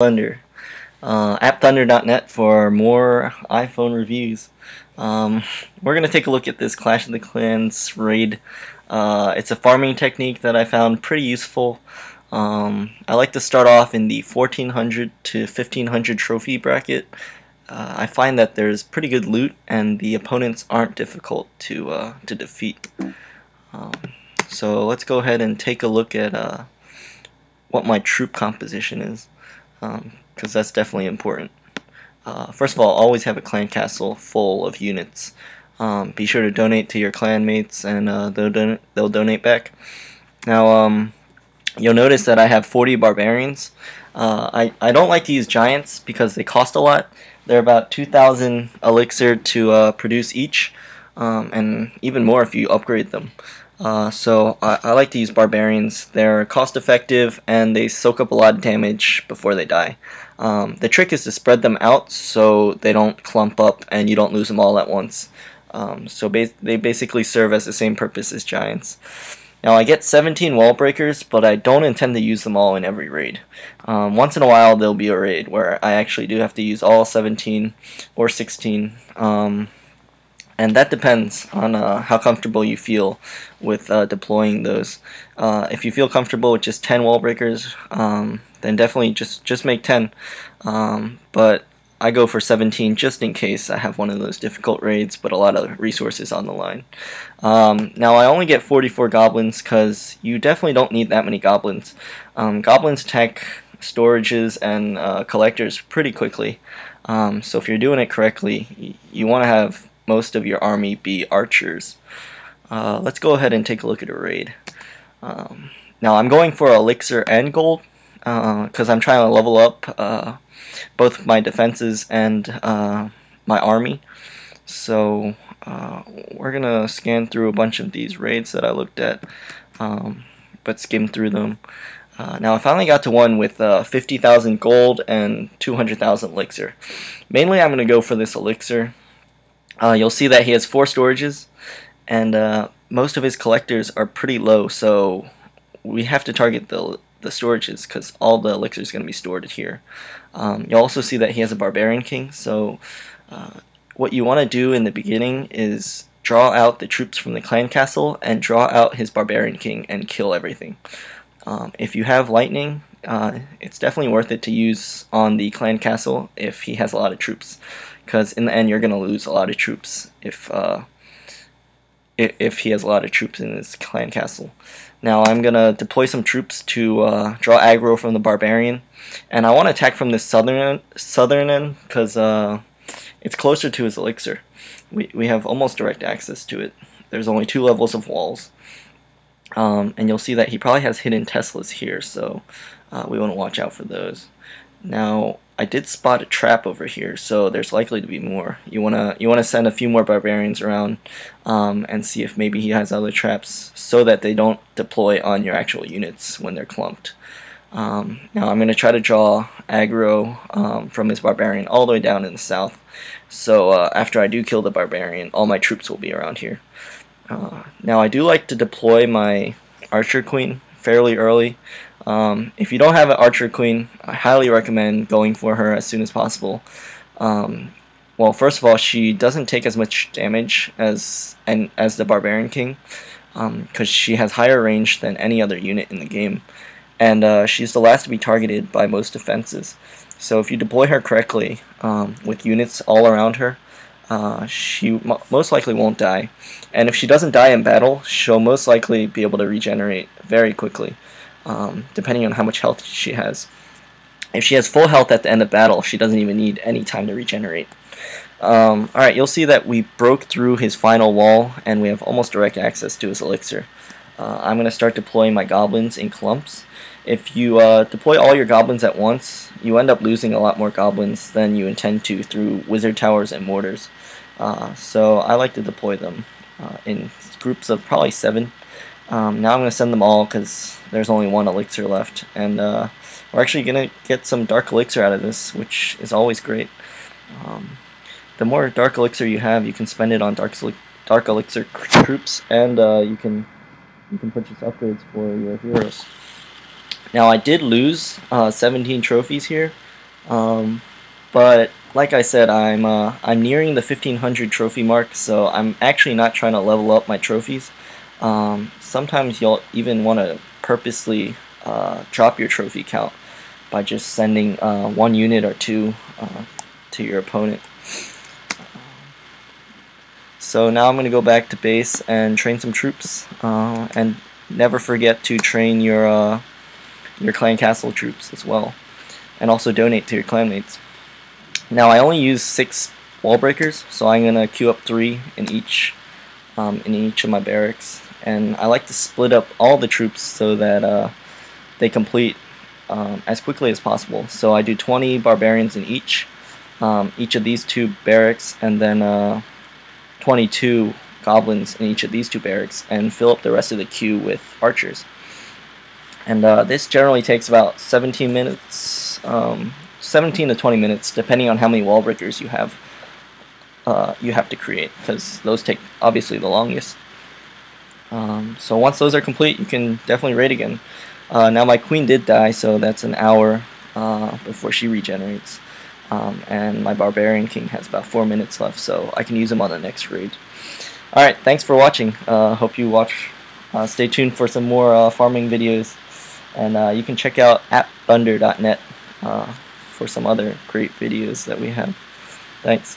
Thunder. AppThunder.net for more iPhone reviews. We're going to take a look at this Clash of the Clans raid. It's a farming technique that I found pretty useful. I like to start off in the 1400 to 1500 trophy bracket. I find that there's pretty good loot and the opponents aren't difficult to defeat. So let's go ahead and take a look at what my troop composition is, because that's definitely important. First of all, always have a clan castle full of units. Be sure to donate to your clan mates, and they'll donate back. Now, you'll notice that I have 40 barbarians. I don't like to use giants because they cost a lot. They're about 2,000 elixir to produce each, and even more if you upgrade them. So I like to use barbarians. They're cost effective and they soak up a lot of damage before they die. The trick is to spread them out so they don't clump up and you don't lose them all at once. They basically serve as the same purpose as giants. Now I get 17 wall breakers, but I don't intend to use them all in every raid. Once in a while there'll be a raid where I actually do have to use all 17 or 16. And that depends on how comfortable you feel with deploying those. If you feel comfortable with just 10 wall breakers, then definitely just make 10. But I go for 17 just in case I have one of those difficult raids, but a lot of resources on the line. Now I only get 44 goblins because you definitely don't need that many goblins. Goblins attack storages and collectors pretty quickly. So if you're doing it correctly, you want to have most of your army be archers. Let's go ahead and take a look at a raid. Now I'm going for elixir and gold because I'm trying to level up both my defenses and my army. So we're gonna scan through a bunch of these raids that I looked at, but skim through them. Now I finally got to one with 50,000 gold and 200,000 elixir. Mainly I'm gonna go for this elixir. You'll see that he has 4 storages, and most of his collectors are pretty low, so we have to target the storages because all the elixir is going to be stored here. You'll also see that he has a barbarian king, so what you want to do in the beginning is draw out the troops from the clan castle and draw out his barbarian king and kill everything. If you have lightning, it's definitely worth it to use on the clan castle if he has a lot of troops, because in the end you're going to lose a lot of troops if he has a lot of troops in his clan castle. Now I'm going to deploy some troops to draw aggro from the barbarian, and I want to attack from the southern end because it's closer to his elixir. We have almost direct access to it. There's only 2 levels of walls. And you'll see that he probably has hidden Teslas here, so we want to watch out for those. Now I did spot a trap over here, so there's likely to be more. You wanna send a few more barbarians around and see if maybe he has other traps so that they don't deploy on your actual units when they're clumped. Now I'm gonna try to draw aggro from his barbarian all the way down in the south. So after I do kill the barbarian, all my troops will be around here. Now I do like to deploy my archer queen fairly early. If you don't have an archer queen, I highly recommend going for her as soon as possible. Well, first of all, she doesn't take as much damage as the barbarian king, because she has higher range than any other unit in the game, and she's the last to be targeted by most defenses. So if you deploy her correctly with units all around her, she most likely won't die, and if she doesn't die in battle, she'll most likely be able to regenerate very quickly, depending on how much health she has. If she has full health at the end of battle, she doesn't even need any time to regenerate. Alright, you'll see that we broke through his final wall and we have almost direct access to his elixir. I'm going to start deploying my goblins in clumps. If you deploy all your goblins at once, you end up losing a lot more goblins than you intend to through wizard towers and mortars. So I like to deploy them in groups of probably 7. Now I'm going to send them all because there's only 1 elixir left, and we're actually going to get some dark elixir out of this, which is always great. The more dark elixir you have, you can spend it on dark elixir troops, and you can purchase upgrades for your heroes. Now I did lose 17 trophies here, But like I said, I'm nearing the 1500 trophy mark, so I'm actually not trying to level up my trophies. Sometimes you'll even want to purposely drop your trophy count by just sending one unit or two to your opponent. So now I'm going to go back to base and train some troops, and never forget to train your clan castle troops as well, and also donate to your clanmates. Now I only use 6 wall breakers, so I'm gonna queue up 3 in each of my barracks, and I like to split up all the troops so that they complete as quickly as possible. So I do 20 barbarians in each of these 2 barracks, and then 22 goblins in each of these 2 barracks, and fill up the rest of the queue with archers. And this generally takes about 17 minutes, 17 to 20 minutes, depending on how many wall breakers you have to create, because those take obviously the longest. So once those are complete, you can definitely raid again. Now my queen did die, so that's an hour before she regenerates. And my barbarian king has about 4 minutes left, so I can use him on the next raid. Alright, thanks for watching. Hope you watch. Stay tuned for some more farming videos, and you can check out @thunder.net for some other great videos that we have. Thanks.